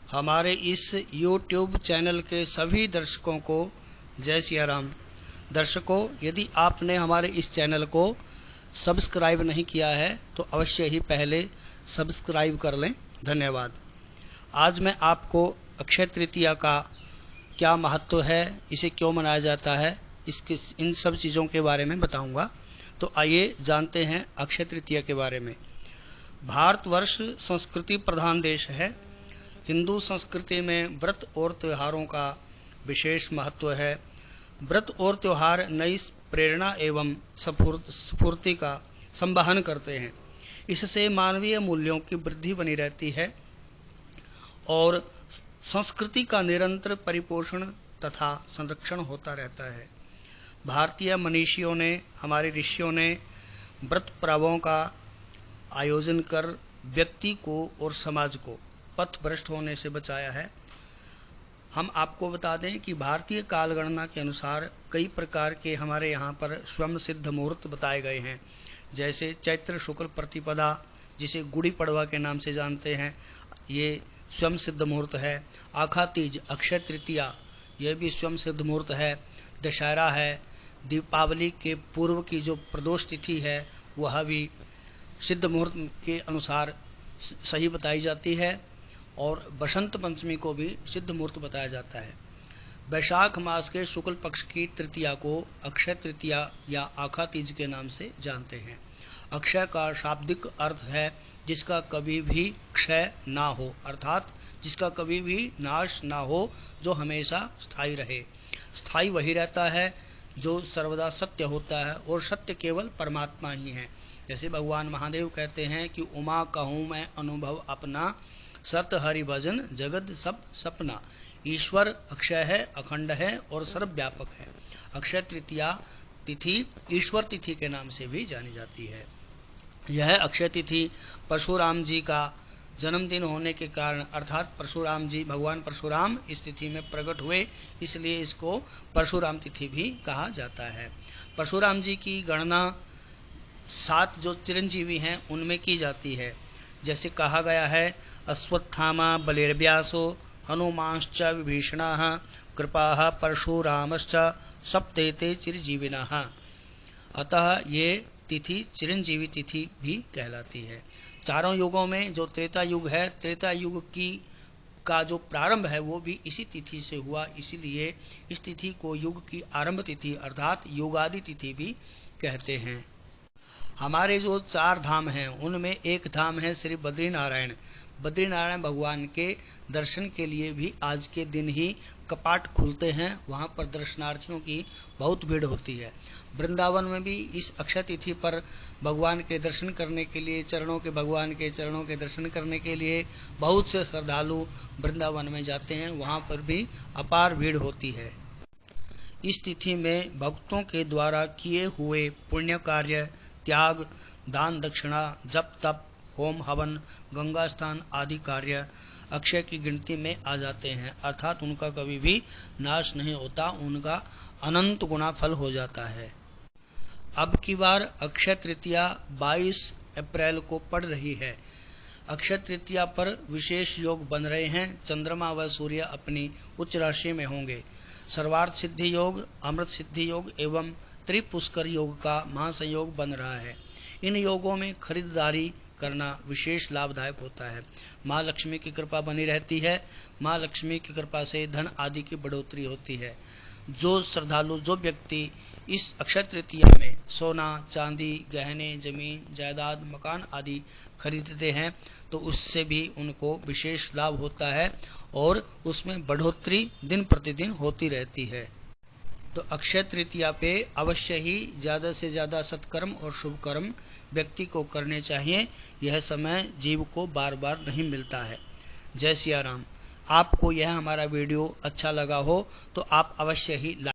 हमारे इस YouTube channel के सभी दर्शकों को जय सिया राम। दर्शकों, यदि आपने हमारे इस चैनल को सब्सक्राइब नहीं किया है तो अवश्य ही पहले सब्सक्राइब कर लें। धन्यवाद। आज मैं आपको अक्षय तृतीया का क्या महत्व है, इसे क्यों मनाया जाता है, इन सब चीज़ों के बारे में बताऊंगा। तो आइए जानते हैं अक्षय तृतीया के बारे में। भारतवर्ष संस्कृति प्रधान देश है। हिंदू संस्कृति में व्रत और त्योहारों का विशेष महत्व है। व्रत और त्योहार नई प्रेरणा एवं स्फूर्ति का संवहन करते हैं। इससे मानवीय मूल्यों की वृद्धि बनी रहती है और संस्कृति का निरंतर परिपोषण तथा संरक्षण होता रहता है। भारतीय मनीषियों ने, हमारे ऋषियों ने व्रत पर्वों का आयोजन कर व्यक्ति को और समाज को पथ भ्रष्ट होने से बचाया है। हम आपको बता दें कि भारतीय काल गणना के अनुसार कई प्रकार के हमारे यहाँ पर स्वयं सिद्ध मुहूर्त बताए गए हैं। जैसे चैत्र शुक्ल प्रतिपदा, जिसे गुड़ी पड़वा के नाम से जानते हैं, ये स्वयं सिद्ध मुहूर्त है। आखा तीज, अक्षय तृतीया, यह भी स्वयं सिद्ध मुहूर्त है। दशहरा है। दीपावली के पूर्व की जो प्रदोष तिथि है वह भी सिद्ध मुहूर्त के अनुसार सही बताई जाती है। और बसंत पंचमी को भी सिद्ध मुहूर्त बताया जाता है। वैशाख मास के शुक्ल पक्ष की तृतीया को अक्षय तृतीया या आखा तीज के नाम से जानते हैं। अक्षय का शाब्दिक अर्थ है जिसका कभी भी क्षय ना हो, अर्थात जिसका कभी भी नाश ना हो, जो हमेशा स्थायी रहे। स्थायी वही रहता है जो सर्वदा सत्य होता है, और सत्य केवल परमात्मा ही है। जैसे भगवान महादेव कहते हैं कि उमा कहूँ मैं अनुभव अपना, सत हरि भजन जगत सब सपना। ईश्वर अक्षय है, अखंड है और सर्वव्यापक है। अक्षय तृतीया तिथि ईश्वर तिथि के नाम से भी जानी जाती है। यह अक्षय तिथि परशुराम जी का जन्मदिन होने के कारण, अर्थात परशुराम जी, भगवान परशुराम इस तिथि में प्रकट हुए, इसलिए इसको परशुराम तिथि भी कहा जाता है। परशुराम जी की गणना 7 जो चिरंजीवी हैं उनमें की जाती है। जैसे कहा गया है, अश्वत्थामा बलिर्व्यासो हनुमांश्च विभीषणः कृपाः परशुरामश्च सप्तेते चिरजीविनः। अतः ये तिथि चिरंजीवी तिथि भी कहलाती है। चारों युगों में जो त्रेता युग है, त्रेता युग का जो प्रारंभ है वो भी इसी तिथि से हुआ, इसीलिए इस तिथि को युग की आरंभ तिथि अर्थात युगादि तिथि भी कहते हैं। हमारे जो 4 धाम हैं उनमें एक धाम है श्री बद्रीनारायण। बद्रीनारायण भगवान के दर्शन के लिए भी आज के दिन ही कपाट खुलते हैं। वहां पर दर्शनार्थियों की बहुत भीड़ होती है। वृंदावन में भी इस अक्षय तिथि पर भगवान के दर्शन करने के लिए, भगवान के चरणों के दर्शन करने के लिए बहुत से श्रद्धालु वृंदावन में जाते हैं। वहां पर भी अपार भीड़ होती है। इस तिथि में भक्तों के द्वारा किए हुए पुण्य कार्य, त्याग, दान दक्षिणा, जप तप, होम हवन, गंगा स्नान आदि कार्य अक्षय की गिनती में आ जाते हैं, अर्थात उनका कभी भी नाश नहीं होता, उनका अनंत गुना फल हो जाता है। अब की बार अक्षय तृतीया 22 अप्रैल को पड़ रही है। अक्षय तृतीया पर विशेष योग बन रहे हैं। चंद्रमा व सूर्य अपनी उच्च राशि में होंगे। सर्वार्थ सिद्धि योग, अमृत सिद्धि योग एवं त्रिपुष्कर योग का महासंयोग बन रहा है। इन योगों में खरीदारी करना विशेष लाभदायक होता है। माँ लक्ष्मी की कृपा बनी रहती है। माँ लक्ष्मी की कृपा से धन आदि की बढ़ोतरी होती है। जो श्रद्धालु, जो व्यक्ति इस अक्षय तृतीया में सोना, चांदी, गहने, जमीन, जायदाद, मकान आदि खरीदते हैं तो उससे भी उनको विशेष लाभ होता है और उसमें बढ़ोतरी दिन प्रतिदिन होती रहती है। तो अक्षय तृतीया पे अवश्य ही ज्यादा से ज्यादा सत्कर्म और शुभ कर्म व्यक्ति को करने चाहिए। यह समय जीव को बार बार नहीं मिलता है। जय सिया राम। आपको यह हमारा वीडियो अच्छा लगा हो तो आप अवश्य ही